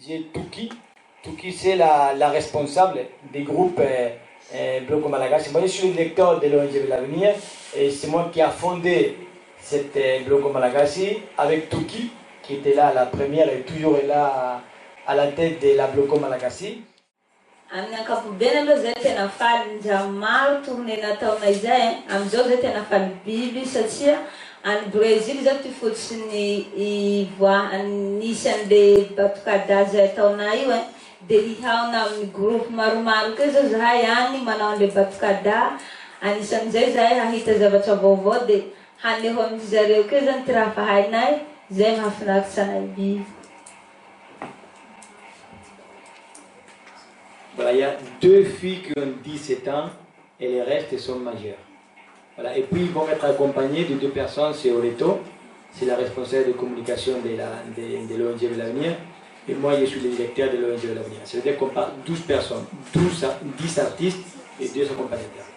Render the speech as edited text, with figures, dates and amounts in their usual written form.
J'ai Touki. Touki, c'est la responsable des groupes Bloco Malagasy. Moi, je suis le directeur de l'ONG de l'avenir et c'est moi qui a fondé cette Bloco Malagasy avec Touki, qui était là la première et toujours là à la tête de la Bloco Malagasy. Amin'ny ankapobeny aloha zay tena faly maro tourné nataonay zay amizao zay tena faly biby satria any Brésil zao ty fotsiny nisy an'le bato-kada zay ataonay io de hihaona amin'ny groupe maromaro keo zao zahay any manao an'le bato-kada anisan'izay zahay hahita zavatra vaovao de haneho amin'ny zareo keo zany ty raha fahainay zay mahafinaritsy anay biby. Voilà, il y a 2 filles qui ont 17 ans et les restes sont majeurs. Voilà, et puis ils vont être accompagnés de 2 personnes, c'est Oreto, c'est la responsable de communication de l'ONG de l'avenir, et moi je suis le directeur de l'ONG de l'avenir. Ça veut dire qu'on parle 12 personnes, 10 artistes et 2 accompagnateurs.